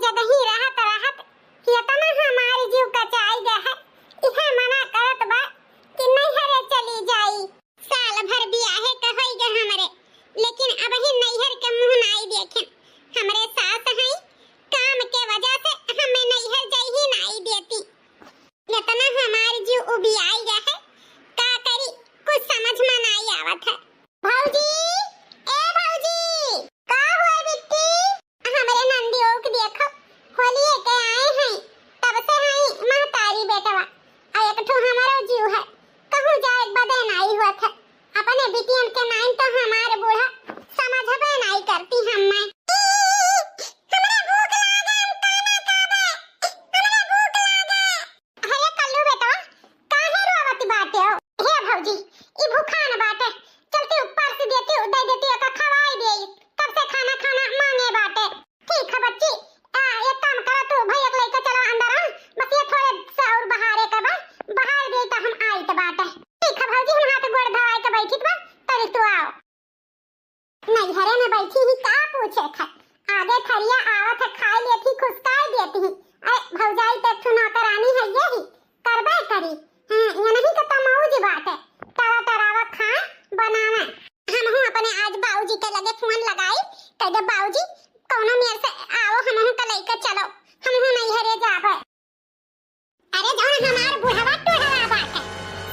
जगह ही रहत रहत केतना हमार जीव कचाई गए है। इहे मना करत बा कि नहीं हरे चली जाई। साल भर बियाहे का होई गए हमरे, लेकिन अब ही नैहर के मुंह नाई देखे। हमरे सास है काम के वजह से हमें नैहर जाई ही नाई देती। इतना हमार जीव उबियाई गए है, का करी कुछ समझ में नहीं आवत है। भौजी, ए भौजी, का हुआ बिट्टी? हमरे नंदियों को देखो, होलिए के आए हैं, तब से हैं महतारी बेटवा। आ एक ठो हमारो जीव है, कहूं जाए बदे नहीं हुआ था। अपने बिटियन के नाइन तो हमारे बूढ़ा समझबे नहीं करती। हमें हमरा भूख लागल, काना काबे, हमरा भूख लागल। अरे कल्लू बेटवा, काहे रोवत बाटे हो? हे भौजी, ई भूखा न बाटे, चलते ऊपर से देती दे देती का खवाई देई। कब से खाना खाना मांगे बाटे। ठीक है बच्ची, एक काम करा, तू भैया को लेकर चलो अंदर आ, बस ये थोड़े सा और बहारे का बा, बहार दे त हम आई त बाटे। ठीक है भौजी, हम हाथ गोड़ धवाई के बैठित बा, तरी तू आओ। नहीं घरे में बैठी ही का पूछे था, आगे थरिया आवत है, खाई लेती खुसकाई देती ही। अरे भौजाई ते तू नौकरानी है, यही करबे करी। हां, ये नहीं तो मौज बात है, तवा तरावा खा बनावा। हम हूं अपने आज बाबूजी के लगे फोन लगाई, कह दे बाबूजी कौनो मेरे से आओ, हम हूं के लेकर चलो, हम हूं नहीं हरे जाबे। अरे जौन हमार बुढ़वा टुढ़वा बात है,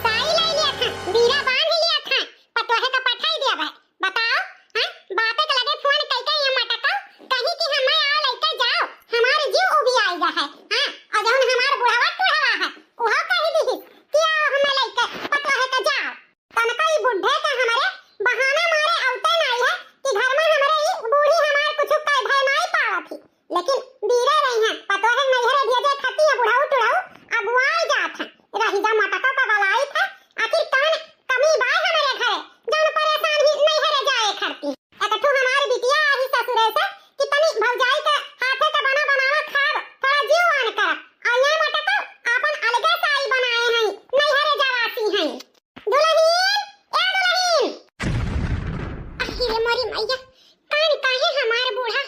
साई ले लिया था, बीरा बांध लिया था, पतोहे का पठाई दिया भाई। बताओ, हां बापे के लगे फोन कई कई ये मटका कहीं कि हम आओ लेकर जाओ, हमारे जीव उबी आएगा है। हां, और जौन हमार बुढ़वा टुढ़वा है, ओहा कहि दी कि आओ हम लेकर पतोहे का जाओ। तन कोई बुढ़े का हमारे बहाना मारे औते नहीं है कि घर में हमारे ही बूढ़ी हमार कुछ कह भय नहीं पावत थी। लेकिन बीरे रही हैं, पतोहे नैहरे भेजे खती है, बुढ़ाऊ टुढ़ाऊ अगुआई जात है, रही जा मटका का बलाई था। आखिर कौन कमी बा हमारे घरे, जौन परेशान ही नैहरे जाए खरती। एक ठो हमारी बिटिया आई ससुरे से कि तनी भौजाई के हाथे का बना बनावा खाब, थोड़ा जीवान कर। और ये मटका अपन अलगे साई बनाए हैं, नैहरे जावासी हैं। दुल्हन, ए दुल्हन, अरे मोरी मैया, कान काहे हमार बूढ़ा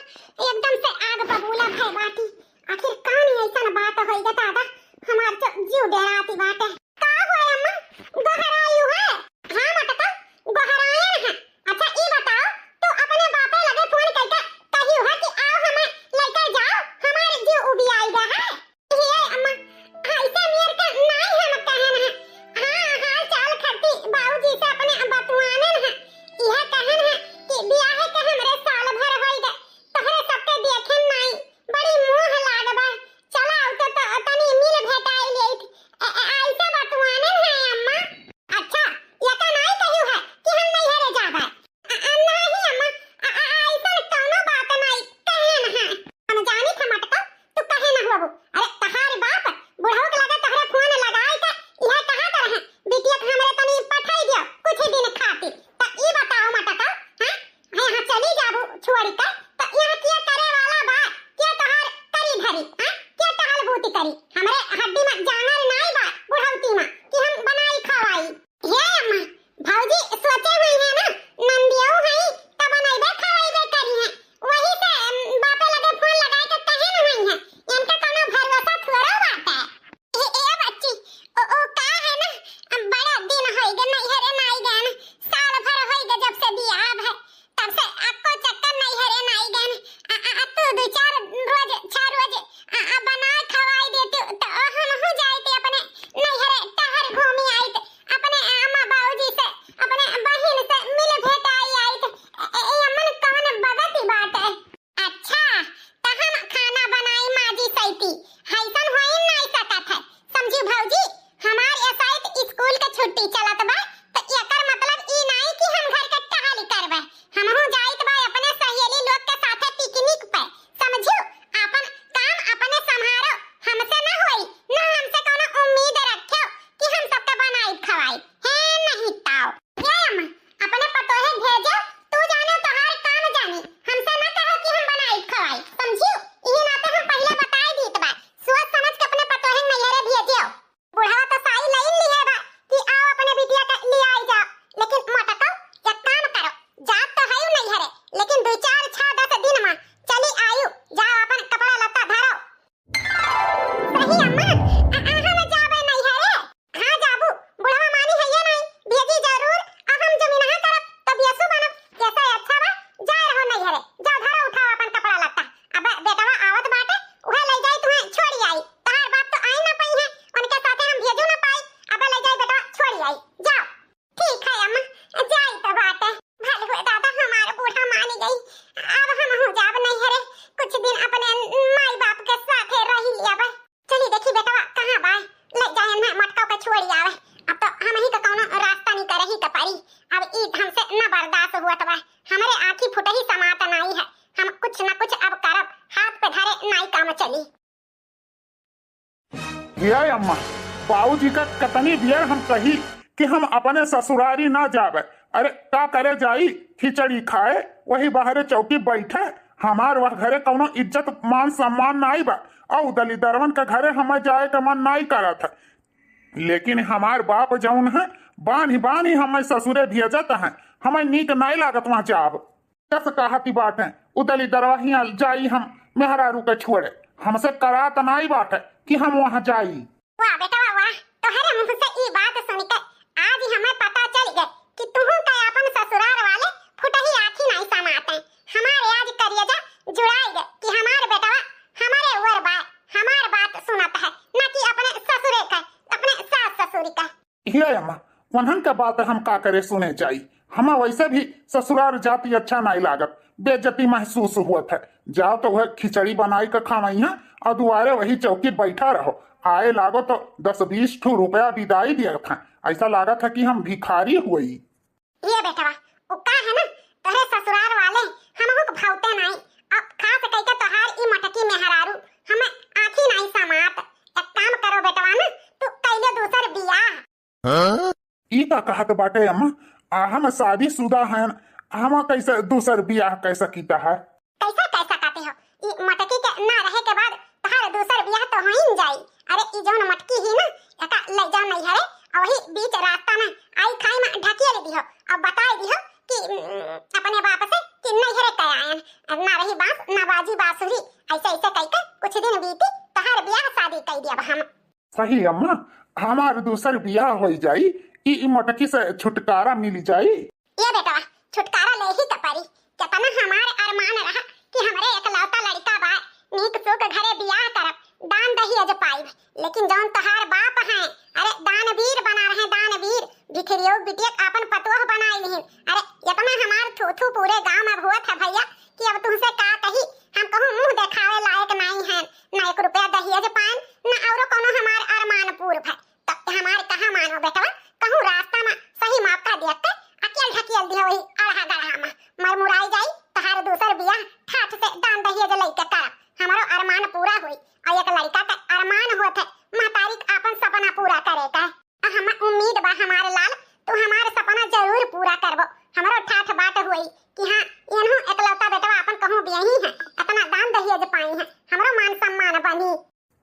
एकदम से आग बबूला भय बाटी। आखिर कान ऐसा बात होई ग दादा, हमार तो जीव डराती बाटे। का हुआ अम्मा, गोहरायु है? हां मटका गोहरायन है। अच्छा ई बताओ, तू अपने बापे लगे फोन करके कहियो है कि आओ हमें लेकर जाओ, हमारे जीव उबी आई गए है। ये अम्मा ऐसे मेर का नहीं हम कहन है। हां हां चाल खरती बाबूजी से अपने बतवाने है, यह कहन है कि बियाह के हमरे साल भर होई गए, तोहरे सबके देखे नहीं, बड़ी मोह लागबा। चला उते तो तनी मिल भेटाई लेत, ऐसे बतवाने है अम्मा। अच्छा ये का नहीं कहियो है कि हम नहीं हरे जाबे। नहीं अम्मा, ऐसा कोनो बात नहीं कहन है। हम जानी था मटका, तू कहे ना बाबू। अरे तहार बाप बुढ़ऊ के लगे तोहरे फोन लगाई के यह कहा कर है बिटिया के हमरे तनी पठाई दियो कुछ दिन खातिर। त ई बताओ मटका, हां हां चली जाबू छोड़ी के, त यहां किया करे वाला बा, क्या तोहार करी धरी, हां क्या टहल बूती करी, हमरे हड्डी में जांगर नहीं बा बुढ़ौती में कि हम बनाई खवाई। हे अम्मा, भौजी सोचे हुई है ना, नंदियों है त बनाइबे खवाइबे करी है, वही से बापे लगे फोन लगाए के कहे न हुई है, इनका कोनो भरोसा थोड़ा बाटे। ए बच्ची, ओ का है ना, बड़ा दिन होई गे नैहरे नहीं गए न, साल भर होई गे जब से बियाह है, तब से आपको चक्कर नैहरे नहीं गए। तू दो चार रोज 6 रोज बना खवाई देती तो हम हो जाते अपने नाई काम चली। ये अम्मा बाबूजी का कतनी बियर हम कही कि हम अपने ससुरारी ना जावे, अरे का करे जाई, खिचड़ी खाए वही बाहरे चौकी बैठे, हमार वह घरे कौनो इज्जत मान सम्मान नाई बा, और दलिदरवन के घरे हमें जाए का मन नाई करत है। लेकिन हमार बाप जौन है बानी हमें ससुरे भेजत है, हमें नीक नाई लागत वहां जाब। जस कहती बात है उदली दरवाहिया जाई हम मेहरारू के छोड़े, हमसे करात नाई बात है कि हम वहां जाई। वाह बेटा वाह, तोहरे मुंह से ई बात सुनकर आज हमें पता चल गया कि तुम का अपन ससुराल वाले फुटही आँखी नहीं समाते। हमारे आज करियजा जुड़ाई गए कि हमारे बेटवा हमारे ऊपर बात हमार बात सुनता है, न कि अपने ससुरे का, अपने सास ससुरी का। ये अम्मा उन्हन के बात हम का करे सुने चाहिए, हमें वैसे भी ससुराल जाती अच्छा नहीं लागत, बेइज्जती महसूस हुआ था। जाओ तो वह खिचड़ी बनाई का खावई है और दुआरे वही चौकी बैठा रहो, आए लागो तो 10-20 ठू रुपया विदाई दिया था, ऐसा लगा था कि हम भिखारी हुई। ये बेटवा उका है ना, तोहरे ससुराल वाले हमहु को भावते नहीं, अब खास कह के तोहार ई मटकी मेहरारू हमें आँखी नहीं समात। एक काम करो बेटवा ना, तू कैले दूसर बियाह। ई का कहत बाटे अम्मा, हम शादीशुदा हैं, हम कैसे दूसर बियाह कैसा कीता है? कैसा कैसा कहते हो, ई मटकी के ना रहे के बाद तोहार दूसर बियाह तो हो ही जाई। अरे ई जौन मटकी ही ना एका ले जाओ नहीं हरे, और वही बीच रास्ता में आई खाई में ढकिया ले दियो और बताई दियो कि अपने बाप से कि नहीं हरे कह आयन, ना रही बांस ना बाजी बांसुरी, ऐसे ऐसे कह के कुछ दिन बीती तोहार बियाह शादी कह दिया हम। सही अम्मा, हमार दूसर बियाह हो जाई, ई मटकी से छुटकारा मिल जाई। ये बेटा छुटकारा ले ही कपरी, कितना हमारे अरमान रहा कि हमरे एकलौता लड़का बा, नीक सुख घरे बियाह करब, दान दहेज पाइब, लेकिन जौन तोहार बाप हैं, अरे दानवीर बना रहे, दानवीर भिखरियो बिटिया अपन पतोह बनाई लिहिन। अरे इतना हमार थूथू पूरे गांव में हुआ था भैया कि अब तुमसे का कही, हम कहूं मुंह दिखावे लायक नहीं हैं, ना 1 रुपया दहेज पाएन, ना औरो कोनो हमार अरमान पूर्ण है। तब हमार कहां मानो बेटवा, कहूं रास्ता में सही मौका देख अकेल ढकेल दियो वही अड़हा गड़हा में मरमुराई जाई, तहार दूसर बियाह ठाठ से दान दहेज लइके करब, हमारो अरमान पूरा होई। और एक लड़का का अरमान होत है महतारी अपन सपना पूरा करे का, हम उम्मीद बा हमारे लाल तू हमारे सपना जरूर पूरा करबो। हमारो ठाठ बाट होई कि हां इन्हों एकलौता बेटवा अपन कहूं बियाही है, इतना दान दहेज पाई है, हमारो मान सम्मान बनी।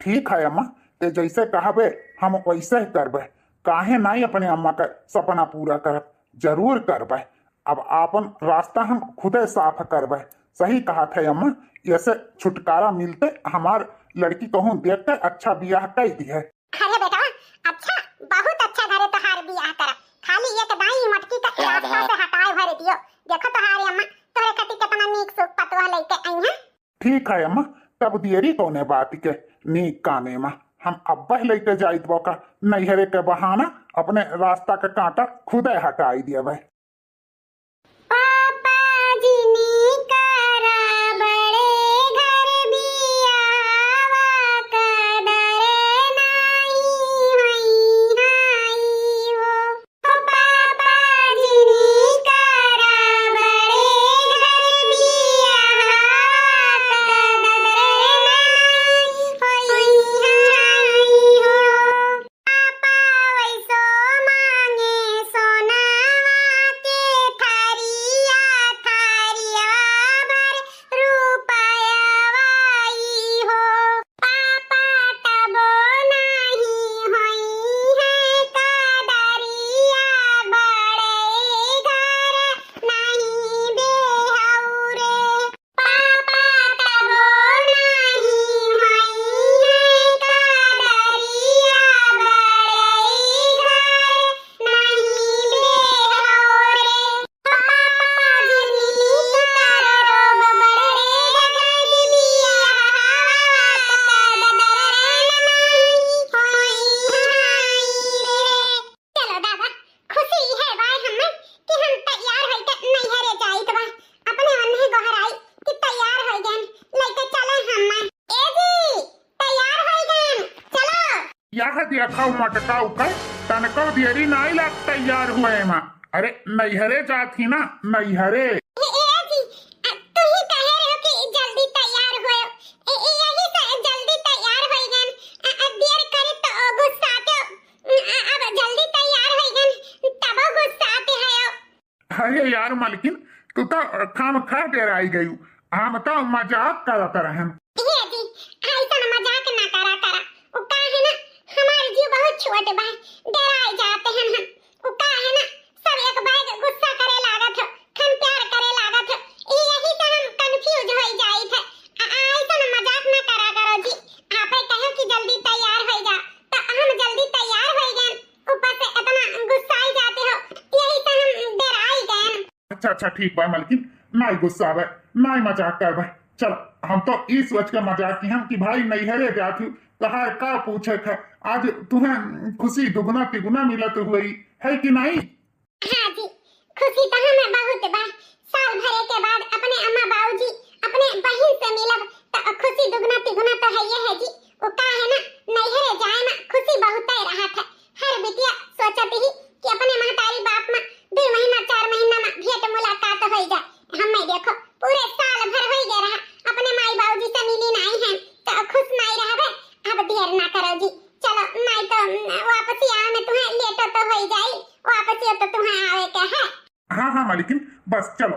ठीक है अम्मा, ते जैसे कहबे हम वैसे ही करबे, काहे नहीं अपने अम्मा का सपना पूरा करब, जरूर करबे। अब आपन रास्ता हम खुदे साफ करबे। सही कहा थे अम्मा, ऐसे छुटकारा मिलते हमार लड़की कहूँ देख के अच्छा बियाह कर दिए। अरे बेटा अच्छा, बहुत अच्छा घरे तोहार बियाह करा, खाली एक दाई मटकी का रास्ता से हटाए भर दियो। देखो तोहारी अम्मा तोरे खातिर कितना नीक सुख पतवा लेके आई है। ठीक है अम्मा, तब देरी कौने बात के, नीक कामे में हम अब्बा लेके जाइत बका, नैहरे के बहाना अपने रास्ता के कांटा खुदे हटाई दिया भाई। पापा जी ने करा बड़े घर बियावा, कदर नहीं होई हाई हो। पापा जी ने करा बड़े घर बियावा, कदर नहीं होई हाई हो। पापा वैसो मांगे सोनावा के थरिया, थरिया भर रुपयावाई हो। पापा तबो नहीं होई है कदरिया, बड़े घर नहीं बेहऊ रे। पापा तबो नहीं होई है कदरिया, बड़े घर नहीं बेहऊ रे। पापा जिनी करो बड़े घर बियाह, कदर नहीं होई हाई रे। चलो दादा, खुशी है भाई हमें कि हम तैयार होके नैहरे जाइत बा, अपने मन ही गोहराई कि तैयार हो गए लेके चले हम। ए जी तैयार हो गए, चलो। यह देखो मटका उकर तनको देरी नहीं लग तैयार हुए माँ, अरे नैहरे जाती ना, नैहरे। ए जी तू ही कह रहे हो कि जल्दी तैयार हो, यही अरे यार मालकिन, तू तो खाम खा डराई गई। हम तो मजाक करत रहन। हे जी, ऐसा मजाक ना करा करा। वो का है ना, हमारे जीव बहुत छोटे बा, डराए जाते हैं हम। वो का है ना, सब एक बैग गुस्सा करे लागत हो, खन प्यार करे लागत हो। यही से हम कंफ्यूज हो जाई थे। ऐसा मजाक ना करा करो जी। आपे कहो कि जल्दी तैयार हो जा, तो हम जल्दी तैयार हो गए। ऊपर से इतना गुस्साई जाते हो, यही से हम डराई गए। अच्छा अच्छा ठीक बा मालकिन, नहीं गुस्सा आवे, नहीं मजाक कर भाई। चलो, हम तो इस सोच के मजाक की हम कि भाई नैहरे जाती तहार का पूछे था, आज तुम्हें खुशी दुगना तिगुना मिलत हुई है कि नहीं? हाँ जी, खुशी तो हमें बहुत बा। साल भरे के बाद अपने अम्मा बाबूजी अपने बहन से मिलब तो खुशी दुगना तिगुना तो है ये है जी। वो का है ना, नैहरे जाए ना खुशी बहुत ही रहा था। हर बिटिया सोचती ही कि अपने महतारी बाप में 2 महीना 4 महीना में भेंट मुलाकात हो जाए। हमें देखो पूरे साल भर हो गया रहा, अपने माई बाबूजी से मिली नहीं है, तो खुश नहीं रहबे। अब देर ना करो जी, चलो नहीं तो वापसी आवे में तुम्हें लेट तो हो जाई। वापसी तो तुम्हें आवे के है। हाँ हाँ मालकिन, बस चलो।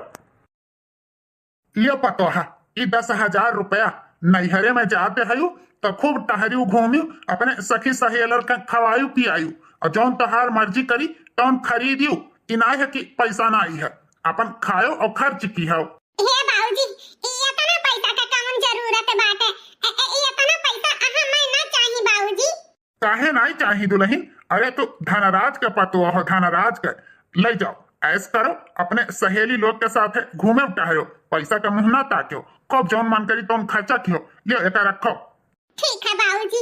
लियो पतो है, ये 10,000 रुपया नैहरे में जाते हयू तो खूब टहरियो घूमियो, अपने सखी सहेलर का खवायू पियायू, और जौन तहार मर्जी करी तौन खरीदियो। इनाय है कि पैसा ना आई है, अपन खायो और खर्च की हो। हे बाबूजी, इतना पैसा का कौन जरूरत बाटे? इतना पैसा हमें ना चाहिए बाबूजी। काहे नहीं चाहिए दुल्हन? अरे तो धनराज का पतो हो, धनराज का ले जाओ, ऐस करो, अपने सहेली लोग के साथ घूमे टहरो, पैसा का मुंह ना ताक्यो, खूब जौन मन करी तौन खर्चा कियो। लियो एक रखो। ठीक है बाबूजी।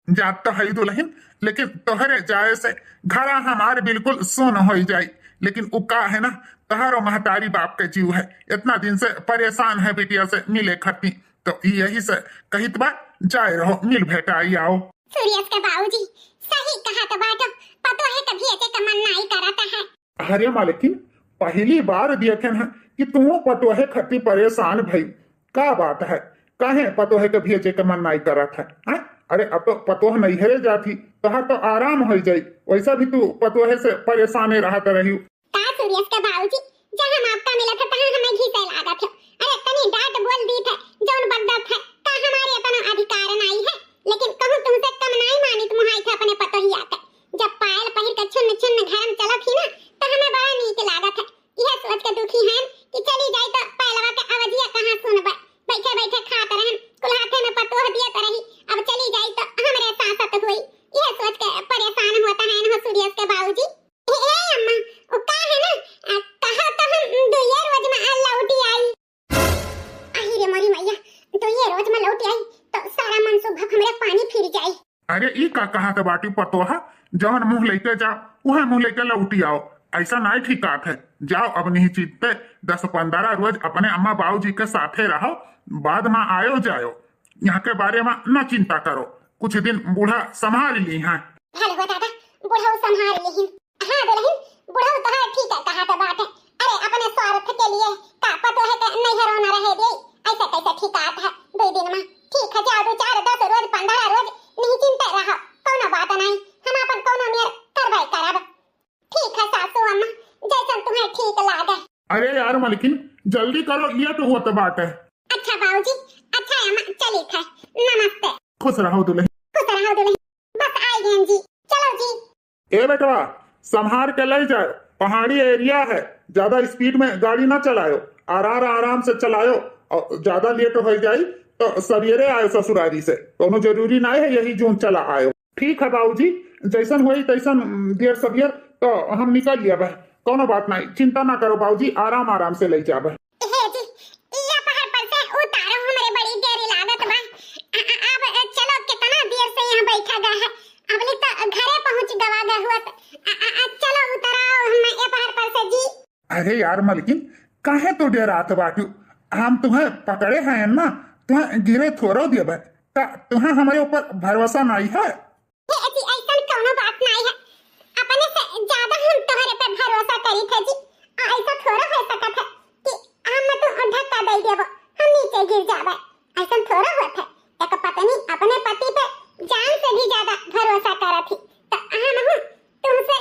जात तो है दुल्हन, लेकिन तोहरे जाए से घरा हमारे बिल्कुल सुन हो जाई। लेकिन उका है ना, तहारो महतारी बाप के जीव है, इतना दिन से परेशान है बिटिया से मिले खती, तो यही से कहित बा जाए रहो, मिल भेटाई आओ। सूर्यस के बाबूजी सही कहा तो बाटो, पतो है कभी ऐसे का मन नहीं करता है। अरे मालकिन, पहली बार देखे है कि तुम पतो है खती परेशान भई। का बात है, काहे पतो है कभी ऐसे का मन नहीं करत है? अरे अब तो पतोह नैहरे जाती तहार तो आराम हो जाई, वैसा भी तू पतोहे से परेशान रहत रही। का सूर्यस के बाबूजी, जहां हम आपका मिला था तहां हमें घिसे लागत है। अरे तनी डांट बोल दी थे, जौन बद्दत है का हमारे अपना अधिकार नहीं है। लेकिन कहूं तुमसे कम नहीं मानी तुम हाई थे अपने पतोहिया के। जब पायल पहिर के छुन छुन घरम चलत ही ना, तो हमें बड़ा नीक लागत है। यह सोच के दुखी हैं कि चली जाई तो पहलवा के आवाजिया कहां सुनबे। बैठे बैठे खात रहन, कुल हाथे में पतोह दियत रही, अब चली जाई तो हमरे सासत हुई। यह सोच के परेशान होता है ना सूर्यस के बाबूजी। ए अम्मा, वो का है ना, कहा तो हम 2 रोज में लौटी आई। आही रे मोरी मैया, 2 रोज में लौटी आई तो सारा मन सुबह हमरे पानी फिर जाई। अरे ई का कहा तो बाटी पतोहा, जवन मुंह लेके जाओ वह मुंह लेके लौटी आओ, ऐसा नहीं ठीक बात है। जाओ अब नहीं चीते 10-15 रोज अपने अम्मा बाबूजी के साथे रहो, बाद में आयो जायो। यहाँ के बारे में न चिंता करो, कुछ दिन बूढ़ा संभाल ली है। हेलो दादा, बूढ़ा संभाल ली। हाँ दुल्हन, बूढ़ा तो है, ठीक है कहा तो बात है। अरे अपने स्वार्थ के लिए का पतो है कि नहीं रोना रहे दे, ऐसा कैसा ठीक आता है 2 दिन में। ठीक है जाओ 2, 4, 10 रोज 15 रोज नहीं चिंता रहो, कोनो बात नहीं, हम अपन कोनो मेर करवाई करब। ठीक है सासू अम्मा, जैसा तुम्हें ठीक लागे। अरे यार मालकिन जल्दी करो, ये तो होता बात है। अच्छा बाबूजी, अच्छा अम्मा, चली थे, नमस्ते। खुश रहो दुल्हन। खुश रहो दुल्हन, बस आई गए जी, चलो जी। ए बेटवा, संभाल के ले जाओ, पहाड़ी एरिया है, ज्यादा स्पीड में गाड़ी ना चलायो, आराम आराम से चलायो, और ज्यादा लेट हो जाए तो सवेरे आयो ससुरारी से, कोनो जरूरी नहीं है यही जून चला आयो। ठीक है बाबूजी, जैसन हुई तैसन देर सवेर तो हम निकल लिया भाई, कोनो बात नहीं, चिंता ना करो बाबूजी, आराम आराम से ले जाबे। हे जी, ये पहाड़ पर से उतारो, हमारे बड़ी देरी लागत बा। अब चलो, कितना देर से यहाँ बैठा गया है, अब ले तो घरे पहुंच गवा गया हुआ। चलो उतराओ हमें ये पहाड़ पर से जी। अरे यार मालकिन, काहे तो डरात बाटू, हम तुम्हें पकड़े हैं ना, तुम्हें गिरे थोड़ो दिए, तुम्हें हमारे ऊपर भरोसा नहीं है? ऐसी ऐसा कोनो बात नहीं है, अपने से ज्यादा हम तुम्हारे पे भरोसा करी थे जी। ऐसा थोड़ा हो सकता है कि हम तो धक्का दे देबो, हम नीचे गिर जावे, ऐसा थोड़ा होता है। एक पत्नी अपने पति पे जान से भी ज्यादा भरोसा करा थी, तो हम तुमसे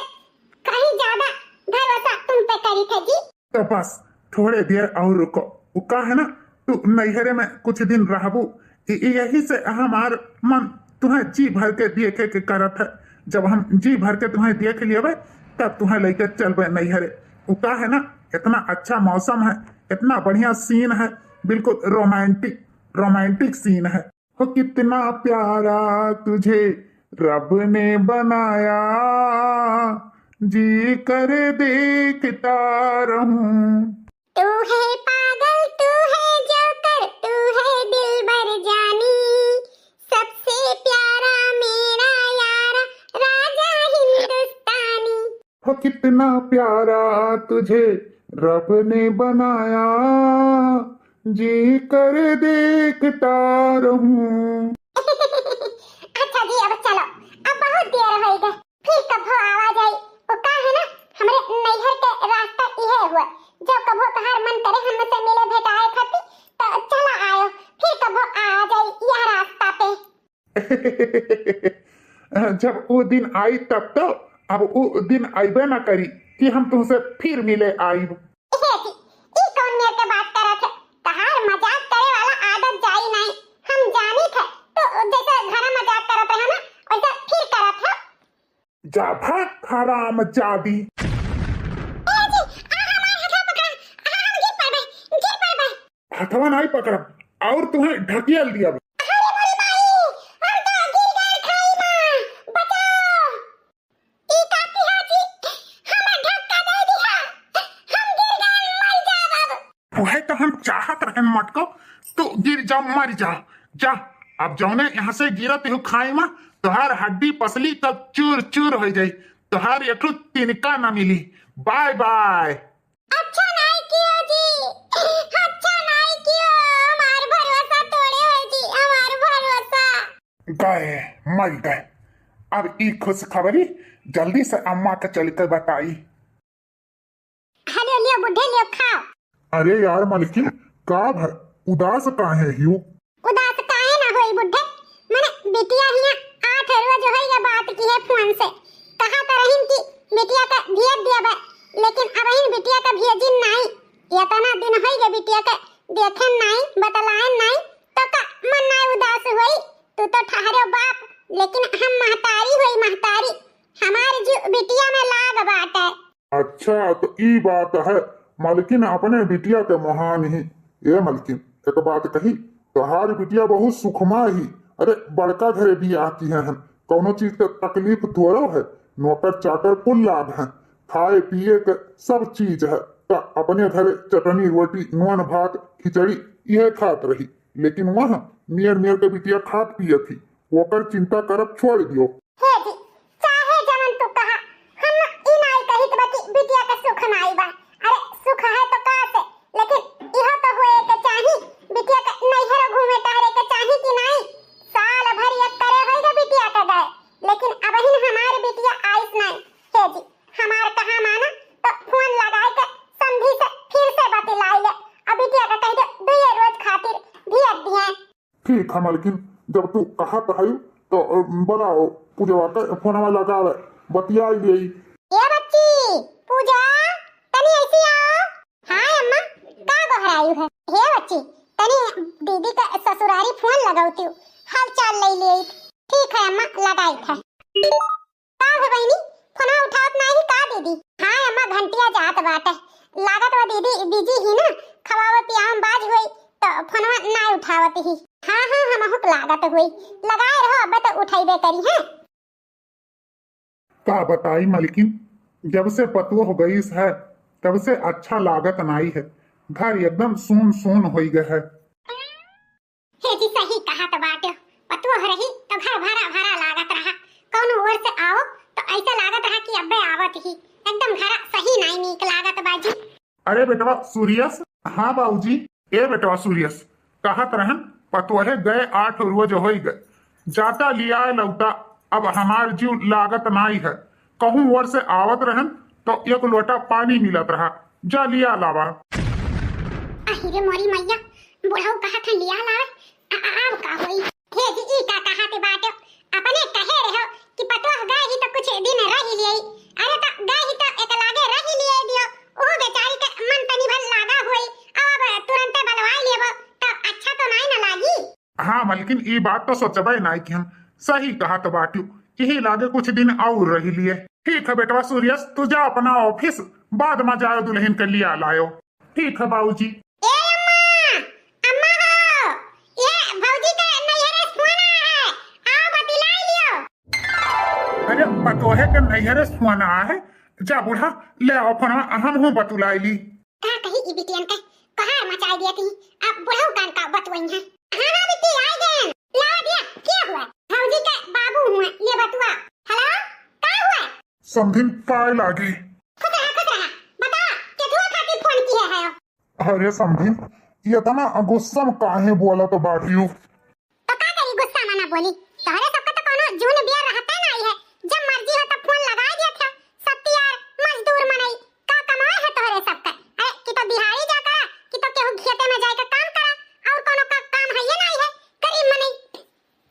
कहीं ज्यादा भरोसा तुम पे करी थे जी। तो बस थोड़े देर और रुको। वो का है ना, तू नैहरे में कुछ दिन रहबू, यही से हमार मन तुम्हें जी भर के देखे के करत है। जब हम जी भर के तुम्हें देख लिए तब तुम्हें लेकर चलबे नैहरे। वो का है ना, इतना अच्छा मौसम है, इतना बढ़िया सीन है, बिल्कुल रोमांटिक रोमांटिक सीन है। हो कितना प्यारा तुझे रब ने बनाया, जी कर देखता रहूं। तू है पागल, तू है जोकर, तू है दिलबर जानी, सबसे प्यारा मेरा यारा राजा हिंदुस्तानी। हो कितना प्यारा तुझे रब ने बनाया, जी कर देखता रहूं। अच्छा जी, अब चलो, अब बहुत देर हो गई, फिर कभो आवाज आई। वो का है ना, हमरे नैहर के रास्ता इहे हुआ, जो कभो तहार मन करे हमसे मिले भेटाए खाती तो चला आयो, फिर कभो आ जाई यह रास्ता पे। जब वो दिन आई तब तो अब वो दिन आईबे ना करी कि हम तुमसे फिर मिले आईब। ई कौन मेरे के बात करत है? तहार मजाक करे वाला आदत जाई नहीं, हम जानी थे तो जैसे घर मजाक करत रहे ना वैसे फिर करत है। जा भाग हराम जादी। हथवा नहीं पकड़ और तुम्हें ढकेल दिया। वह तो हम चाहत रहे मटको, तो गिर जा मर जा। जा अब जौने यहाँ से गिरत हो खाई में तुहार हड्डी पसली तब चूर चूर हो जाई, तुहार एक तिनका न मिली। Bye bye. अच्छा नहीं कियो जी, अच्छा नहीं कियो, हमार भरोसा तोड़े हो जी, हमार भरोसा। गए मर गए। अब ई खुश खबरी जल्दी से अम्मा के चलकर बताई। हेलो लियो बुढ़े लियो खाओ। अरे यार मलकिन, का भर उदास काहे हियो? उदास काहे ना होई बुढ़े, मने बिटिया हिया 8 रोज होई बात की है फोन से, कहा तो रहीम की बिटिया का भेज दिया बा, लेकिन अब इन बिटिया का भेजिन नहीं। इतना दिन होई गए बिटिया का देखे नहीं, बतलाए नहीं, तो का मन नहीं उदास होई? तू तो ठहरे बाप, लेकिन हम महतारी होई महतारी, हमार जो बिटिया में लाग बात है। अच्छा तो ई बात है मलकिन, अपने बिटिया के महान ही। ये मलकिन एक बात कही, तोहार बिटिया बहुत सुखमा ही। अरे बड़का घरे भी आती है, कौनो चीज का तकलीफ थोड़ा है, नौकर चाकर कुल लाभ है, खाए पिए के सब चीज है। तो अपने घरे चटनी रोटी नून भात खिचड़ी यह खात रही, लेकिन वहाँ मियर मियर के बिटिया खात पिए थी, ओकर चिंता करब छोड़ दियो। हे जी, चाहे जमन तू कहा, हम ई नहीं कहित बाकी बिटिया का सुख नहीं बा। अरे सुख है तो का से, लेकिन इहो तो होए के चाही, बिटिया का नैहर घूमे टहरे के चाही कि नहीं? साल भर एक करे होई के बिटिया का गए, लेकिन अबहिन हमार बिटिया आइस नहीं। हे जी, हमार कहा माना तो फोन लगाए के संधी से फिर से बतिलाई ले, अब बिटिया का कह दे 2 रोज खातिर भेज दिए। ठीक है मलकिन, जब तू कहा तो तो बनाओ पूजवा का फोनवा लगा ले, बतिया गई। ये बच्ची पूजा, तनी ऐसी आओ। हाँ अम्मा, का बहरायु है? हे बच्ची, तनी दीदी का ससुरारी फोन लगाउती हूँ, हाल चाल ले ले। ठीक है अम्मा, लगाई है। का है बहनी, फोन उठात नहीं का दीदी? हाँ अम्मा, घंटिया जात बाटे, लागत वो दीदी बिजी ही ना, खवाव पियाम बाज हुई तो फोनवा ना उठावत ही। हाँ हाँ हम हुक लागत हुई, लगाए रहो, अब तो उठाइबे करी है। का बताई मलकिन, जब से पतुआ हो गई है तब से अच्छा लागत नहीं है, घर एकदम सुन सुन हो गए है। हे जी सही कहा तो बाटे, पतुआ हो रही तो घर भरा भरा लागत रहा, कौन ओर से आओ तो ऐसा लागत रहा कि अब्बे आवत ही, एकदम घर सही नहीं नीक लागत बाजी। अरे बेटवा सूर्यस। हाँ बाबूजी। ए बेटवा सूर्यस, कहत रहन पतुहे गए 8 रोज हो गए, जाता लिया लौटा, अब हमार जीव लागत नहीं है। कहूँ ओर से आवत रहन तो 1 लोटा पानी मिलत रहा, जा लिया लावा। अहिरे मोरी मैया, बुढ़ऊ कहा था लिया लावे, अब का होई? हे जी ई का कहा ते बाटे, अपने कहे रहो कि पतुआ गए ही तो कुछ दिन रह ही लिए, अरे तो गए ही तो एक लागे रह ही लिए दियो, ओ बेचारी के मन मलकिन ये बात तो सोचबे नहीं कि हम सही कहा तो बाटू यही लागे कुछ दिन और रही लिए। ठीक है बेटवा सूर्यस, तू जा अपना ऑफिस, बाद में जाओ दुल्हन के लिया लायो। ठीक है बाबूजी। ए अम्मा हो, ये भौजी का नैहरे फोन आया है, आओ बतिलाई लियो। अरे बतोहे के नैहरे फोन आया है, जा बूढ़ा ले आओ फोन, हम हूँ बतुलाई ली। कहा कहीं ई बिटियन का कहार मचाई दिया थी, अब बुढ़ऊ कान का बतवई है। हाँ बिटी आई गए, ला दिया। क्या हुआ? भौजी के बाबू हुए, ले बतुआ। हेलो, का हुआ? समधिन पाए लागी। खुद रहा, बता केथुआ खातिर फोन किया है? अरे समधिन ये तना गुस्सा में काहे बोला तो बाटियो। तो का करी गुस्सा में ना बोली, तोहरे सबका तो कोनो जून बियर रहता नहीं है, जब मर्जी हो तब फोन लगा दिया था। सत्ती यार मजदूर मनई का कमाए है तोहरे सबका। अरे कि तो दिहाड़ी जा करा, कि तो केहू खेते में जाके काम करा, और कोनो का काम है ये नहीं है गरीब मनई।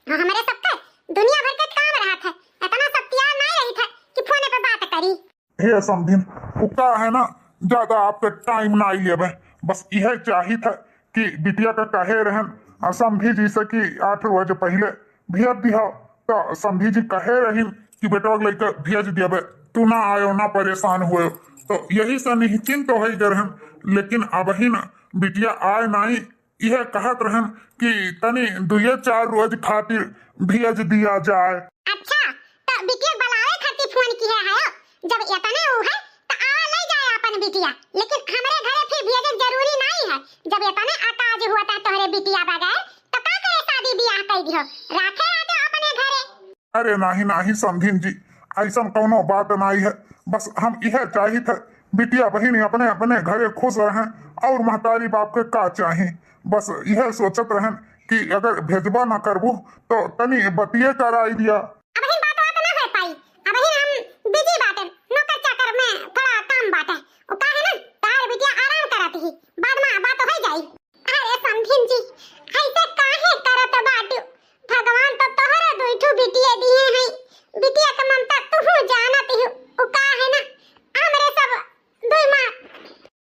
हमारे सबका दुनिया भर के काम रहा था, इतना सत्यार नहीं रही था कि फोन पे बात करी। हे समधिन उका है ना, ज्यादा आपके टाइम ना आई है, बस यह चाहिए था कि बिटिया का कहे रहन समधी जी से कि 8 रोज पहले भेज दिया, तो समधी जी कहे रही कि बेटा लेकर भेज दिया, तू ना आयो ना परेशान हुए, तो यही से निश्चिंत हो रहन। लेकिन अब ही ना बिटिया आए नहीं, यह कहत रहन कि तनी 2-4 रोज खातिर भेज दिया जाए। अच्छा, तो बिटिया बुलावे खातिर फोन किया है, जब इतने वो है तो आवा ले जाए अपन बिटिया। लेकिन हमारे घरे फिर भेजन जरूरी नहीं है, जब इतने अकाज हुआ था तोहरे बिटिया बगैर, तो का करे शादी ब्याह कर दियो, राखे आते अपने घरे। अरे नहीं समधिन जी, ऐसा कोनो बात नहीं है, बस हम यह चाहिए था बिटिया बहनी अपने अपने घरे खुश रहें, और महतारी बाप के का चाहे, बस यह सोचत रहन कि अगर भेजबा ना करबू तो तनी बतिये कराई दिया। अब ही बात ना हो पाई, अब ही हम बिजी बाटे, नौकर चाकर में थोड़ा काम बाटे, वो का है ना तार बिटिया आराम करत ही, बाद में बात हो जाई। अरे समधिन जी ऐसे काहे करत बाटू, भगवान तो तोहरे दुइठू बिटिया दिए हैं, बिटिया का ममता तू जानत ही, वो का है ना हमरे सब दुई मां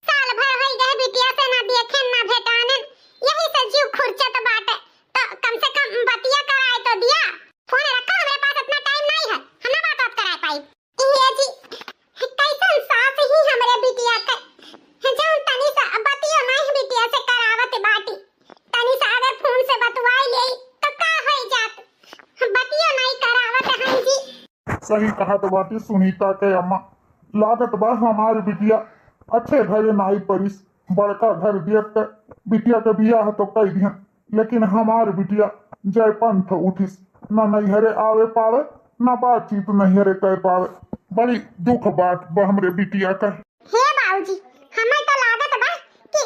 साल भर हो गए बिटिया से ना देखे ना भेटाने, यही से जीव खुरचत बाटे, तो कम से कम बतिया कराए तो दिया। फोन रखा, हमारे पास इतना टाइम नहीं है, हम ना बात कराए पाई। ये जी कैसन सास ही हमरे बिटिया के, जान तनी सा बतियो नहीं बिटिया से करावत बाटी, तनी सा अगर फोन से बतवाई ले तो का हो जात, बतियो नहीं करावत हैं जी। सही कहा तो बाटी सुनीता के अम्मा, लागत बा हमारी बिटिया अच्छे घरे नाई परिस, बड़का घर देख के बिटिया के बियाह तो कई दिया, लेकिन हमार बिटिया जय पंथ उठिस, न नैहरे आवे पावे न बातचीत नैहरे कर पावे, बड़ी दुख बात बा हमरे बिटिया का। हे बाबूजी हमें तो लागत बा कि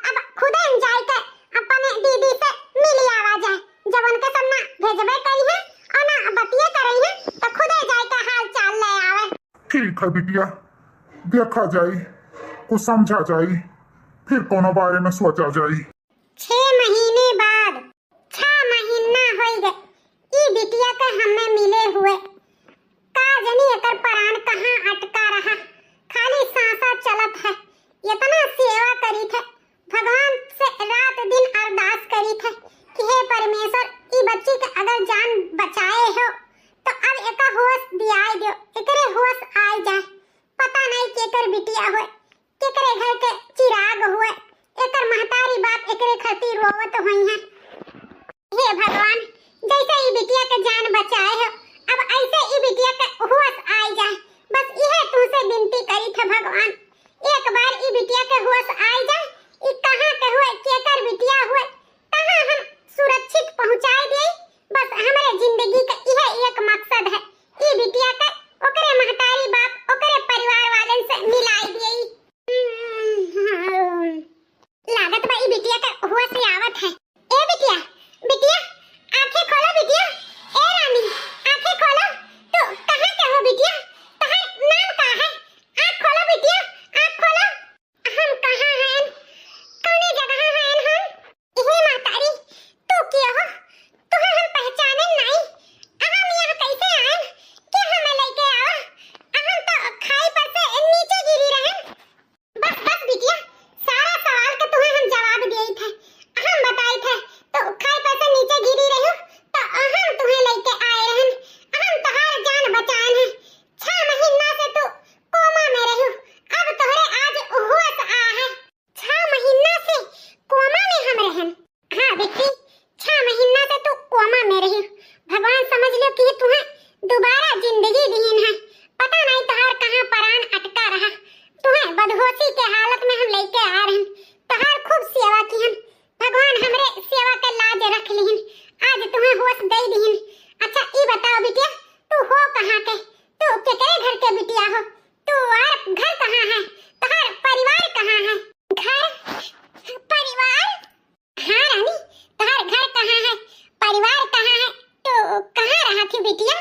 अब खुदे हम जाए के अपने दीदी से मिल आवा जाए, जब उनके सामने भेजबे करी है और ना बतिया करई है, तो खुदे जाए के हाल चाल ले आवे। ठीक है बिटिया, देखा जाई, कुछ समझा जाई, फिर कोनो बारे में सोचा जाई। 6 महीने बाद 6 महीना हो गए ई बिटिया के हमें मिले हुए, का जनी एकर प्राण कहाँ अटका रहा, खाली सांसा चलत है। इतना सेवा करी थे, भगवान से रात दिन अरदास करी थे कि हे परमेश्वर ई बच्ची के अगर जान बचाए हो तो अब एका होश दियाई दो, एकरे होश आए जाए, पता नहीं केकर बिटिया हुए, केकरे घर के चिराग हुए, एकर महतारी बाप एकरे खातिर रोवत होई हैं। हे भगवान जैसे ई बिटिया के जान बचाए हो, अब ऐसे ई बिटिया के होश आए जाए, बस यह तुमसे विनती करी थे भगवान, एक बार ई बिटिया के होश आए जाए, ई कहां के हुए, केकर बिटिया हुए, कहां हम सुरक्षित पहुंचाए दे, बस हमारे जिंदगी का यह एक मकसद है, ई बिटिया के ओकरे महतारी बाप ओकरे परिवार वालन से मिलाई देई। लागत बा ई बिटिया के होश आवत है। ए बिटिया, बिटिया आंखें खोलो बिटिया, ए रानी परिवार कहाँ है तो कहाँ रहा थी बिटिया?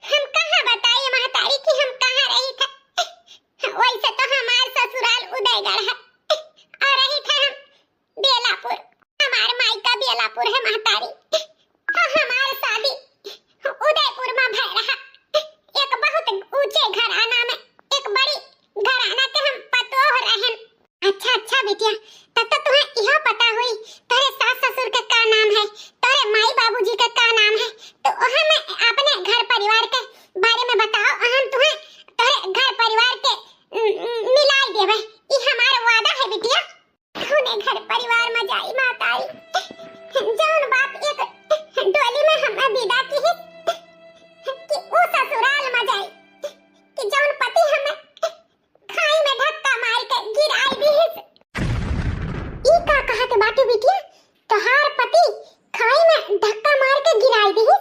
हम कहाँ बताइए महतारी कि हम कहाँ रही थे? वैसे तो हमार ससुराल उदयगढ़ है और रही थे हम बेलापुर। हमार मायका बेलापुर है महतारी। तो हमार शादी उदयपुर में भय रहा। एक बहुत ऊंचे घराना में एक बड़ी घराना के हम पतोह रहन। अच्छा अच्छा बिटिया, तब तो तुम्हें यह पता हुई तेरे सास ससुर का क्या नाम है, तेरे माई बाबूजी का क्या नाम है, तो हमें अपने घर परिवार के बारे में बताओ। हम तुम्हें तेरे घर परिवार के मिलाई देवे। ये हमारा वादा है बिटिया। तूने घर परिवार में जाई मातारी जौन बात एक डोली में हमें विदा की है कि वो ससुराल में जाई कि जौन पति हमें खाई में धक्का मार के गिराई दी है। ई का कहा के बाटू बिटिया? तोहार पति खाई में धक्का मार के गिराई दी है?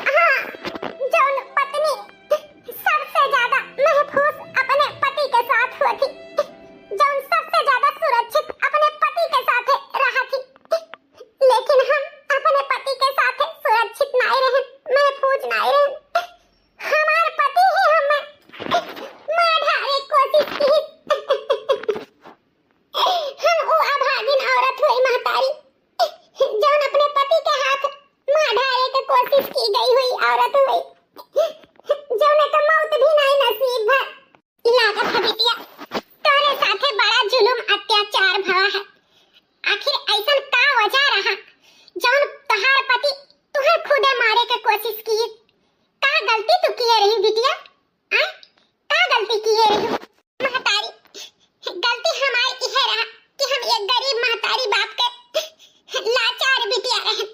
हाँ, जौन पत्नी सबसे ज्यादा महफूज अपने पति के साथ हुआ थी, जौन सबसे ज्यादा सुरक्षित अपने पति के साथ रहा थी, लेकिन हम अपने पति के साथ सुरक्षित नहीं रहे, महफूज नहीं रहे। हमार पति ही हमें मारने की कोशिश की। हम वो अभागिन औरत हुई महतारी जौन अपने पति के हाथ मारने की कोशिश की गई हुई औरत हुई, जौन का मौत भी नहीं नसीब है। लागत है बिटिया तेरे साथे बड़ा जुल्म अत्याचार भवा है। आखिर ऐसा का वजह रहा जौन तहार पति तुम्हें खुदे मारे के कोशिश की? का गलती तू किए रही बिटिया? का गलती किए रही महतारी? गलती हमारी यह रहा कि हम एक गरीब महतारी बाप के लाचार बिटिया रहे,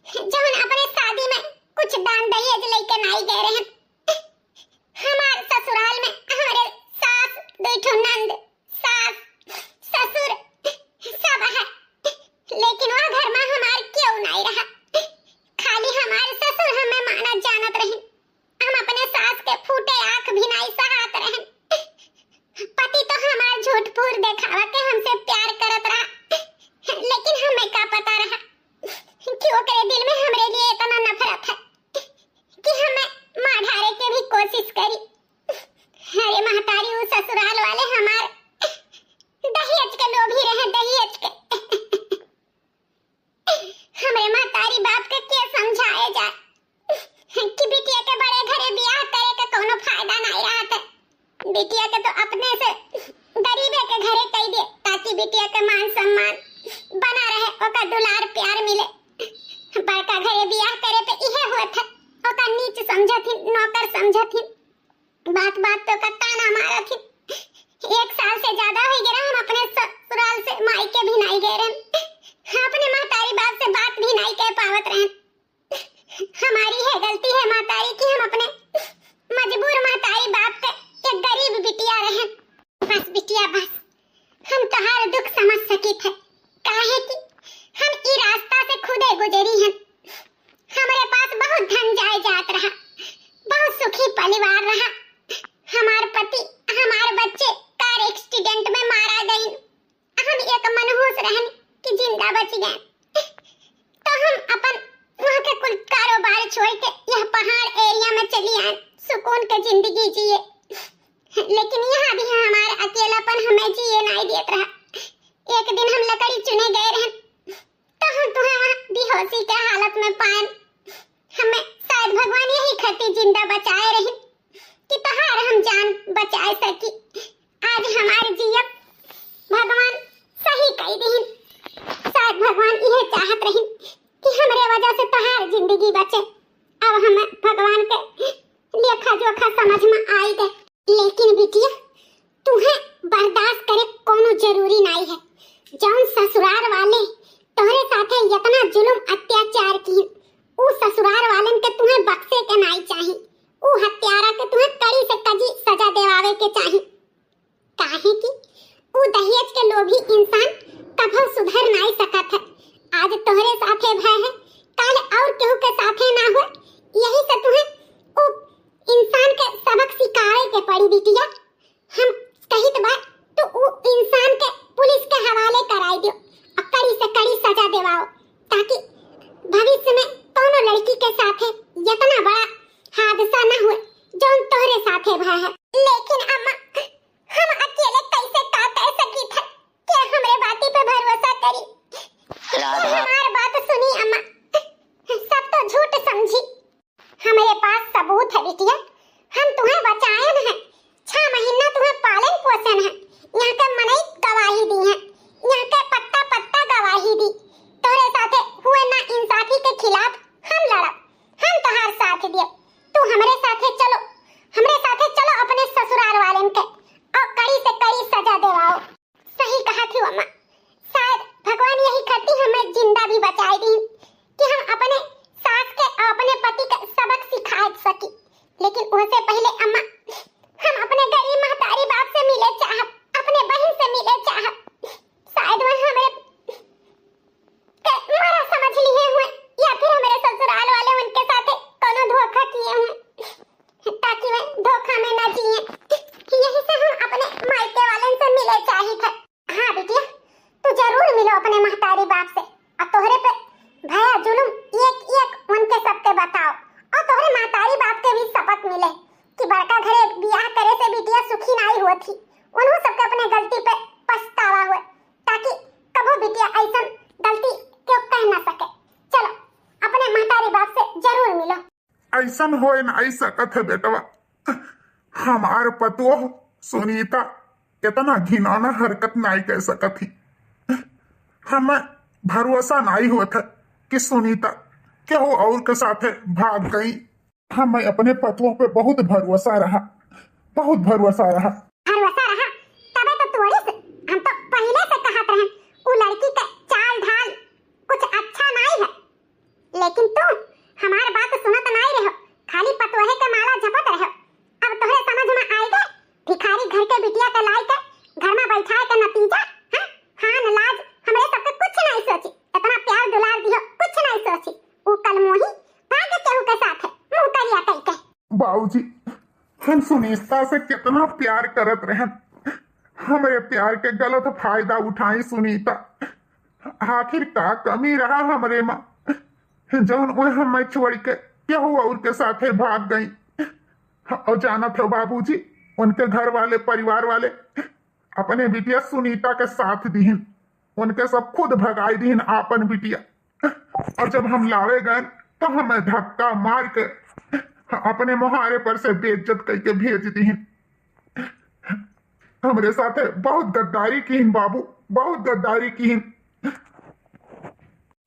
जौन अपने शादी में कुछ दान दहेज लेके नहीं गए रहे। हमार ससुराल में हमारे सास, बेटो, नंद, सास, ससुर सब है, लेकिन वह घर में हमार क्यों नहीं रहा। खाली हमारे ससुर हमें माना जानत रहे। हम अपने सास के फूटे आंख भी नहीं सहात रहे। पति तो हमार झूठ फूट दिखावा के हमसे प्यार करत रहा, लेकिन हमें क्या पता रहा कि ओकरे दिल में हमरे लिए इतना नफरत है कि हमें मारने की भी कोशिश करी। अरे महतारी वो ससुराल वाले हमार दहेज के लोभी रहे, दहेज के। हमरे महतारी बाप के क्या समझाए जाए कि बिटिया के बड़े घरे ब्याह करे के कोनो फायदा नहीं रहा था। बिटिया के तो अपने से गरीबे के घरे कह दे ताकि बिटिया के मान सम्मान बना रहे, ओका दुलार प्यार मिले। बड़का घरे ब्याह करे पे इहे हुआ था, ओका नीच समझथिन, नौकर समझथिन, बात बात तो का ताना मारथिन। 1 साल से ज्यादा हो गया हम अपने ससुराल से मायके भी नहीं गए रहे। अपने महतारी बाप से बात भी नहीं कह पावत रहे। हमारी है गलती है महतारी कि हम अपने मजबूर महतारी बाप के एक गरीब बिटिया रहे। बस बिटिया बस, हम तोहार दुख समझ सकी थे, काहे कि हम ई रास्ता से खुदे गुजरी हैं। हमारे पास बहुत धन जायदाद रहा, बहुत सुखी परिवार रहा। हमार पति, हमार बच्चे कार एक्सीडेंट में मारा गए। हम एक मनहूस रहन कि जिंदा बच गए। तो हम अपन वहाँ के कुल कारोबार छोड़ के यह पहाड़ एरिया में चली आए, सुकून के जिंदगी जिए। लेकिन यहाँ भी हमारा अकेलापन हमें जिए नहीं देता रहा। एक दिन हम लकड़ी चुने गए रहे तो हम तुम्हें वहाँ बेहोशी के हालत में पाए। हमें शायद भगवान यही खातिर जिंदा बचाए रहे कि तहार हम जान बचाए सकी। आज हमारे जीवन भगवान सही कह दी। शायद भगवान यह चाहत रही कि हमरे वजह से तहार जिंदगी बचे। अब हमें भगवान के लेखा जोखा समझ में आई गए। लेकिन बिटिया तुम्हें बर्दाश्त करे कोनो जरूरी नहीं है। जौन ससुराल वाले तोहरे साथे इतना जुल्म अत्याचार की, उ ससुराल वालन के तुम्हें बख्शे के नहीं चाहिए। उ हत्यारा के तुम्हें कड़ी से कड़ी सजा देवावे के चाहिए। काहे कि उ दहेज के लोभी इंसान कभी सुधर नहीं सकत है। आज तोहरे साथे भय है, कल और केहू के साथे ना हो। यही से तुम्हें उ इंसान के सबक सिखाए के पड़ी बिटिया। हम कहित बा तो उ इंसान के पुलिस के हवाले कराई दियो। कड़ी से कड़ी सजा दिवाओ, ताकि भविष्य में दोनों लड़की के साथ इतना बड़ा हादसा न हुए जो तोहरे साथे भा है। लेकिन अम्मा, हम अकेले कैसे का कर सकी थे कि हमरे बाती पे भरोसा करी। हमार बात सुनी अम्मा, सब तो झूठ समझी। हमारे पास सबूत है बिटिया, हम तुम्हें बचाएन है। 6 महीना तुम्हें पालन पोषण है। यहाँ के मनई गवाही दी है, यहाँ के पत्ता पत्ता गवाही दी। तोरे साथे हुए ना इंसाफी के खिलाफ हम लड़ब, हम तोहार साथ दिए। तू हमरे साथे चलो, हमरे साथे चलो अपने ससुराल वालन के, और कड़ी से कड़ी सजा दिवाओ। सही कहा थी अम्मा, शायद भगवान यही करती हमें जिंदा भी बचाई दी कि हम अपने सास के और अपने पति का सबक सिखा सकी। लेकिन उससे पहले अम्मा, हम अपने गरीब महतारी बाप से मिले चाहत, अपने बहन से मिले चाहत। शायद वह हमें मारा समझ लिए हुए, या फिर हमारे ससुराल वाले उनके साथ कोनो धोखा किए हुए, ताकि वे धोखा में न जिए। यही से हम अपने मायके वालन से मिले चाही थे। हाँ बिटिया, तू जरूर मिलो अपने महतारी बाप से, और तोहरे पे भया जुलुम एक एक उनके सबके बताओ, और तोहरे महतारी बाप के भी शपथ मिले कि बड़का घरे बियाह करे से बिटिया सुखी नहीं हुई थी। उन्हों सबके अपने गलती पे पछतावा हुए, ताकि कबो बिटिया ऐसा गलती क्यों कह ना सके। चलो अपने महतारी बाप से जरूर मिलो। ऐसा हो नहीं सकत है बेटवा। हमार पतो सुनीता इतना घिनौना हरकत नहीं कर सकत थी। हमें भरोसा नहीं हुआ था कि सुनीता केहू और के साथ भाग गई। हमें अपने पतों पे बहुत भरोसा रहा, बहुत भरोसा रहा। भरोसा रहा तबे तो तोड़ी से हम तो पहले से कहत रहे वो लड़की का चाल ढाल कुछ अच्छा नहीं है। लेकिन तुम हमार बात सुनत नहीं रहो, खाली पतोहे के माला जपत रहो। अब तोहरे समझ में आएगा भिखारी घर के बिटिया के लाई के घर में बैठाए के नतीजा। हां लाज हमरे सबके कुछ नहीं सोची, इतना प्यार दुलार दियो कुछ नहीं सोची। वो कल मोही भाग केहू के साथ मुंह करिया कह के। बाबूजी, हम सुनीता से कितना प्यार करत रहे, हमारे प्यार के गलत फायदा उठाई सुनीता। आखिर का कमी रहा हमरे माँ जौन हमें छोड़ के केहू और के साथे भाग गई। और जाना था बाबूजी, उनके घर वाले परिवार वाले अपने बिटिया सुनीता के साथ दीन, उनके सब खुद भगाई दीन आपन बिटिया। और जब हम लावे गए तो हमें धक्का मार के अपने मुहारे पर से बेइज्जत करके भेज दीन। हमरे साथे बहुत गद्दारी की बाबू, बहुत गद्दारी की।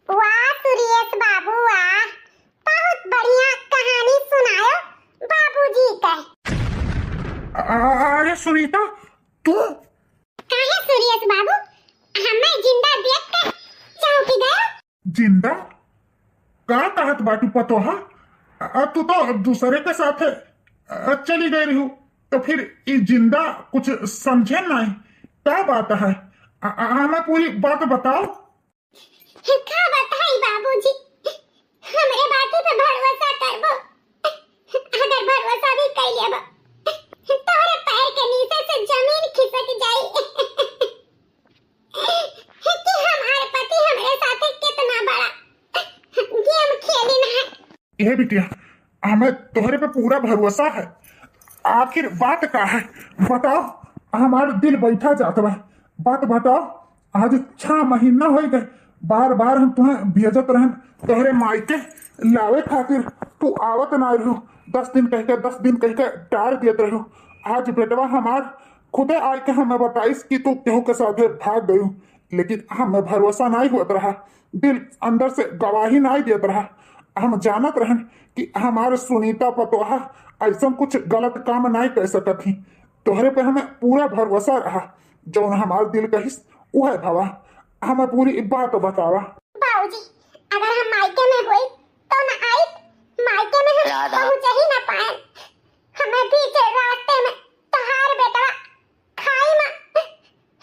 वाह सुरेश बाबू वाह, बहुत बढ़िया कहानी सुनायो बाबूजी का। अरे सुनीता, तू काहे सुरेश बाबू, हमें जिंदा देख के चौंक गए। जिंदा का कहत बाटू पतोहा? तू तो दूसरे के साथ चली गई रही, तो फिर ये जिंदा कुछ समझे नहीं, क्या बात है? हमें पूरी बात बताओ। क्या बताई बाबूजी, हमरे बाती पे भरोसा करबो, अगर भरोसा भी कर लेबो तोहरे पैर के नीचे से जमीन खिसक जाई कि हमारे पति हमरे साथे कितना बड़ा गेम खेली ना है। ये बिटिया, हमें तोहरे पे पूरा भरोसा है। आखिर बात का है बताओ, हमारा दिल बैठा जाता है। बात बताओ, आज 6 महीना हो गए, बार बार हम तुम्हें भेजत रहन तोहरे मायके लावे खातिर, तू आवत ना रहो। 10 दिन कह के टार देत रहो। आज बेटवा हमार खुदे आए के हमें बताइस कि तू केहू के साथ भाग गयू, लेकिन हमें भरोसा नहीं होत रहा, दिल अंदर से गवाही नहीं देत रहा। हम जानत रहन कि हमारे सुनीता पतोहा ऐसा कुछ गलत काम नहीं कर सकत थी। तोहरे पे हमें पूरा भरोसा रहा, जो हमार दिल कहिस वह भवा। हमें पूरी बात बतावा। बाबूजी, अगर हम मायके में हुई तो न आई, मायके में हम पहुंच ही न पाए। हमें बीच रास्ते में तहार बेटवा खाई में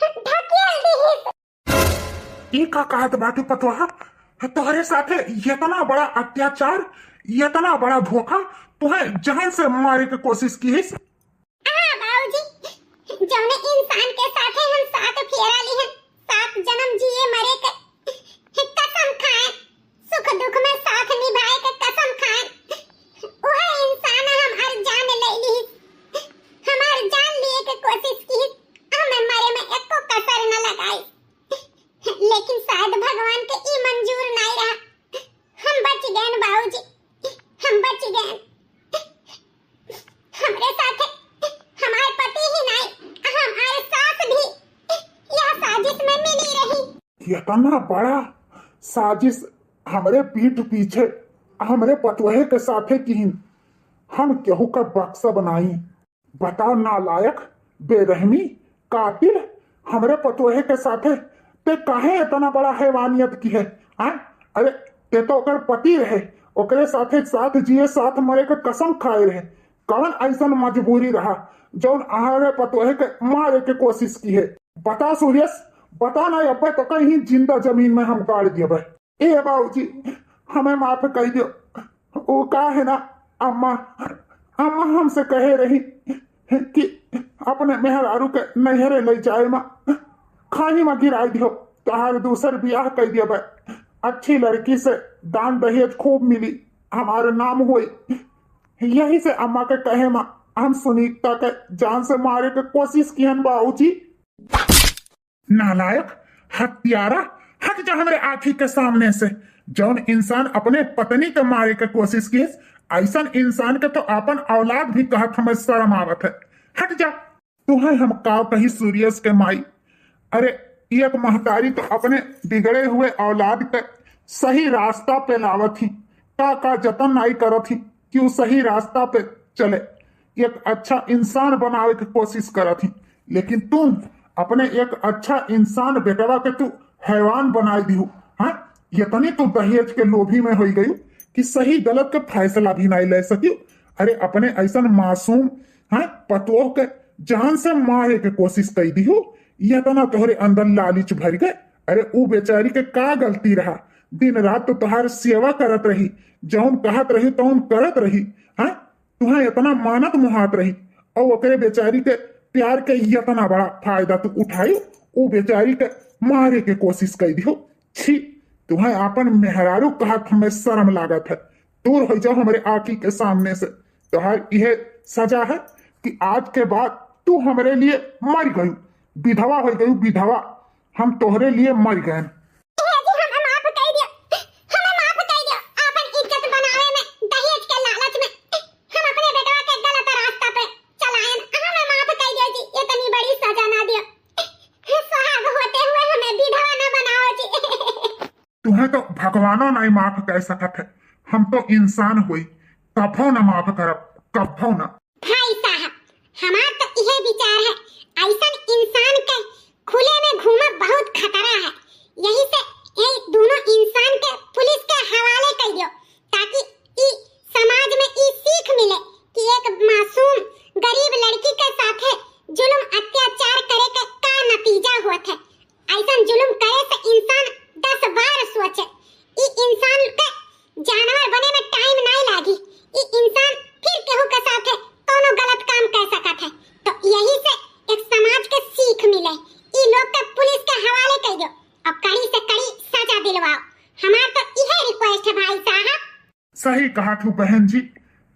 ढकेल दी। ये का कहत बाटू पतोहा? तोहरे साथे इतना बड़ा अत्याचार, इतना बड़ा धोखा, तुम्हें जान से मारे की कोशिश की है। हाँ बाबूजी, जौने इंसान के साथे हम 7 फेरा ली हैं, 7 जन्म जिए मरे के इतना बड़ा साजिश हमरे पीठ पीछे हमरे पतवहे के साथे की हम केहू का बक्सा बनाई। बताओ नालायक, बेरहमी, कातिल हमरे पतवहे के साथे ते काहे इतना बड़ा हैवानियत की है? अरे ते तो ओकर पति रहे, ओकरे साथे साथ जिए साथ मरे के कसम खाए रहे। कौन ऐसा मजबूरी रहा जौन आहारे पतवहे के मारे के कोशिश की है? बता सूर्यस, बता ना अब तो कहीं जिंदा जमीन में हम गाड़ दिए। ए बाबूजी हमें माफ कर दियो। वो का है ना अम्मा हमसे कहे रही कि अपने मेहरारू के नहरे ले जाए माँ, खाही में गिरा दियो तहार दूसर ब्याह कर दिया। अच्छी लड़की से दान दहेज खूब मिली, हमारे नाम हुई। यही से अम्मा के कहे माँ हम सुनीता के जान से मारे के कोशिश की हन बाबूजी। नालायक, हत्यारा, हट जा हमारे आँखी के सामने से। जौन इंसान अपने पत्नी के मारे के कोशिश की, ऐसा इंसान के तो अपन औलाद भी कहत हमें शर्म आवत है। हट जा। तुम्हें हम काव कही सूर्यस के माई। अरे एक महतारी तो अपने बिगड़े हुए औलाद के सही रास्ता पे लावत थी, का जतन नहीं करत थी कि वो सही रास्ता पे चले, एक अच्छा इंसान बनावे की कोशिश करत थी। लेकिन तुम अपने एक अच्छा इंसान बेटवा के तू हैवान बनाई दी हो। हाँ, इतनी तो दहेज के लोभी में हो गई कि सही गलत के फैसला भी नहीं ले सकी। अरे अपने ऐसा मासूम पतोह के जान से मारे के कोशिश कर दी हो। इतना तोहरे अंदर लालच भर गए। अरे वो बेचारी के का गलती रहा? दिन रात तो तुहार सेवा करत रही, जौन कहत रही तौन करत रही। तुम्हें इतना मानत मुहात रही और ओकरे बेचारी के प्यार के इतना बड़ा फायदा तू उठाई, वो बेचारी के मारे के कोशिश कर दी हो। छी, तुम्हें अपन मेहरारू कहत हमें शर्म लागत है। दूर हो जाओ हमारे आंखी के सामने से। तुहार यह सजा है कि आज के बाद तू हमारे लिए मर गई, विधवा हो गई, विधवा। हम तोहरे लिए मर गए। तुम्हें तो भगवानो नहीं माफ कर सकत है, हम तो इंसान हुई, कभो न माफ करब, कभो न। भाई साहब, हमार तो यह विचार है, ऐसा इंसान के खुले में घूमब बहुत खतरा है। यही से ये दोनों इंसान के पुलिस के हवाले कर दियो, ताकि ई समाज में ई सीख मिले कि एक मासूम गरीब लड़की के साथे जुल्म अत्याचार करे के का नतीजा होत है। ऐसा जुल्म करे से इंसान 10 बार सोचे। ई इंसान के जानवर बने में टाइम नहीं लागी। ई इंसान फिर केहू के साथे कोनो गलत काम कर सकत है। तो यही से एक समाज के सीख मिले। ई लोग के पुलिस के हवाले कर दो और कड़ी से कड़ी सजा दिलवाओ। हमार तो यह रिक्वेस्ट है भाई साहब। सही कहा तू बहन जी।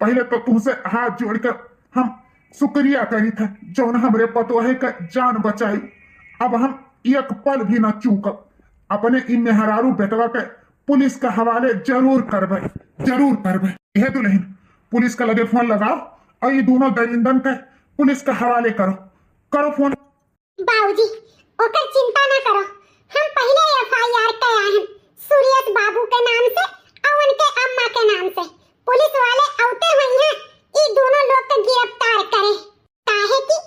पहले तो तुमसे हाथ जोड़कर हम शुक्रिया करी थे जो हमरे पतोहे का जान बचाई। अब हम एक पल भी न चूकब। अपने इन मेहरारू बेटवा के पुलिस के हवाले जरूर करबे, जरूर करबे। यह दुल्हन, पुलिस का लगे फोन लगाओ और ये दोनों दरिंदन के पुलिस के हवाले करो। करो फोन। बाबूजी, ओकर चिंता न करो, हम पहले एफआईआर किया है सूर्यस बाबू के नाम से और उनके अम्मा के नाम से। पुलिस वाले औते हुए हैं ई दोनों लोग के गिरफ्तार करे, काहे कि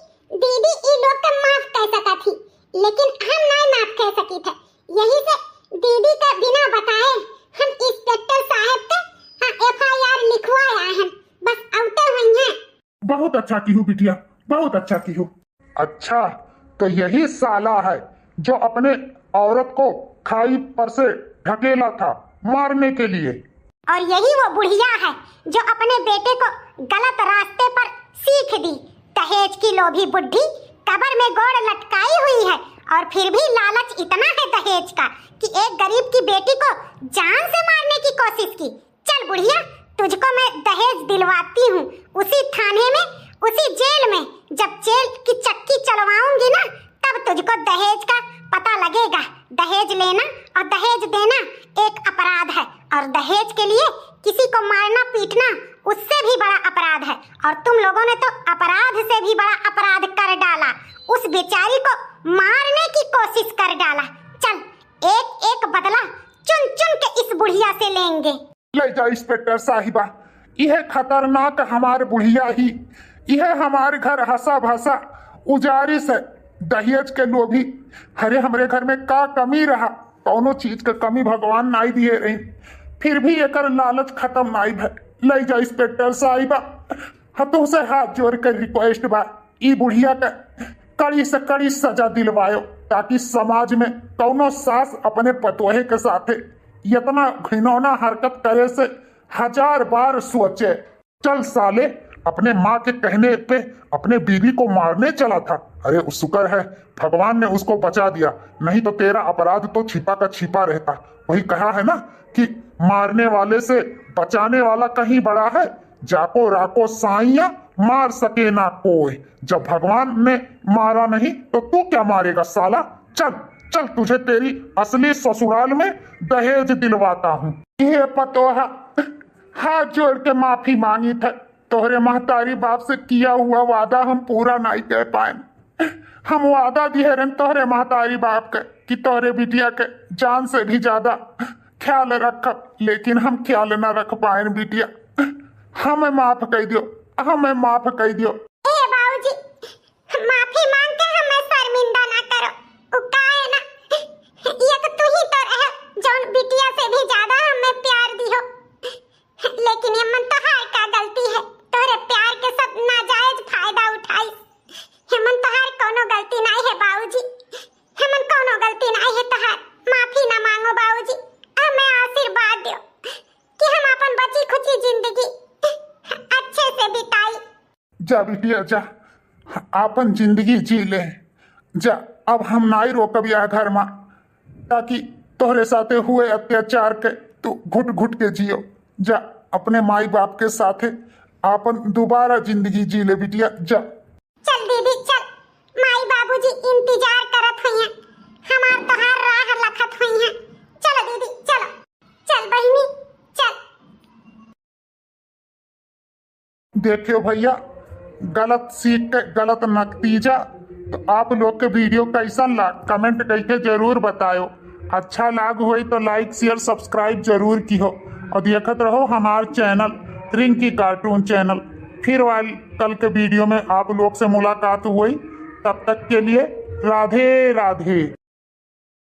दीदी ई लोग के माफ कर सका थी, लेकिन हम नहीं माफ कर सकी थे। यही से दीदी का बिना बताए हम इंस्पेक्टर साहब के एफआईआर लिखवाया है। बस औते हुए हैं। बहुत अच्छा की हूँ बिटिया, बहुत अच्छा की हूँ। अच्छा, तो यही साला है जो अपने औरत को खाई पर से ढकेला था मारने के लिए, और यही वो बुढ़िया है जो अपने बेटे को गलत रास्ते पर सीख दी। दहेज की लोभी बुढ़ी कब्र में गोड़ लटकाई हुई है, और फिर भी लालच इतना है दहेज का कि एक गरीब की बेटी को जान से मारने की कोशिश की। चल बुढ़िया, तुझको मैं दहेज दिलवाती हूँ, उसी थाने में, उसी जेल में। जब जेल की चक्की चलवाऊंगी ना, तब तुझको दहेज का पता लगेगा। दहेज लेना और दहेज देना एक अपराध है, और दहेज के लिए किसी को मारना पीटना उससे भी बड़ा अपराध है। और तुम लोगों ने तो अपराध से भी बड़ा अपराध कर डाला, उस बेचारी को मारने की कोशिश कर डाला। चल एक एक बदला चुन चुन के इस बुढ़िया से लेंगे। ले जा इंस्पेक्टर साहिबा, यह खतरनाक हमारे बुढ़िया ही, यह हमारे घर हंसा भसा उजारिश है, दहेज के लोभी। अरे हमरे घर में का कमी रहा, कौनो चीज के कमी भगवान नाई दिए रही, फिर भी एकर लालच खत्म नाई भे। ले जा इंस्पेक्टर साहिबा, हतों से हाथ जोड़ कर रिक्वेस्ट बा, ई बुढ़िया के कड़ी से कड़ी सजा दिलवायो, ताकि समाज में कौनो सास अपने पतोहे के साथे इतना घिनौना हरकत करे से 1000 बार सोचे। चल साले, अपने माँ के कहने पे अपने बीवी को मारने चला था। अरे शुक्र है भगवान ने उसको बचा दिया, नहीं तो तेरा अपराध तो छिपा का छिपा रहता। वही कहा है ना कि मारने वाले से बचाने वाला कहीं बड़ा है, जाको राको साइया मार सके ना कोई। जब भगवान ने मारा नहीं तो तू क्या मारेगा साला। चल चल, तुझे तेरी असली ससुराल में दहेज दिलवाता हूँ। ये पतोहा हाथ जोड़ के माफी मांगी था, तोहरे महतारी बाप से किया हुआ वादा हम पूरा नहीं कर पाए। हम वादा दिए रहे तोहरे महतारी बाप के कि तोहरे बिटिया के जान से भी ज्यादा ख्याल रखब, लेकिन हम ख्याल न रख पाए बिटिया। हमें माफ कर दियो, हमें माफ कर दियो। ए बाबूजी, माफी मांग के हमें शर्मिंदा ना करो। उका है ना, ये तो तू ही तो रहे जौन बिटिया से भी ज्यादा हमें प्यार दियो, लेकिन ये मन तोहार का गलती है, तोहरे प्यार के सब नाजायज फायदा उठाई। हमन तोहार कोनो गलती नहीं है बाबूजी, हमन कोनो गलती नहीं है तोहार। माफी ना मांगो बाबूजी, हमें आशीर्वाद दो कि हम अपन बची खुची जिंदगी अच्छे से बिताई। जा बिटिया जा, आपन जिंदगी जी ले जा। अब हम नाई रोकब यह घर में, ताकि तोहरे साथे हुए अत्याचार के तू घुट घुट के जियो। जा अपने माई बाप के साथे आपन दोबारा जिंदगी जी ले बिटिया, जा। चल दीदी चल, माई बाबूजी इंतजार करत हुई हैं, हमार तोहार राह लखत हुई हैं। चलो दीदी चलो, चल बहिनी चल। देखियो भैया, गलत सीख के गलत नतीजा। तो आप लोग के वीडियो कैसा लगा कमेंट करके जरूर बताओ। अच्छा लाग हुई तो लाइक शेयर सब्सक्राइब जरूर की हो, और देखत रहो हमार चैनल रिंकी कार्टून चैनल। फिर कल के वीडियो में आप लोग से मुलाकात हुई, तब तक के लिए राधे राधे।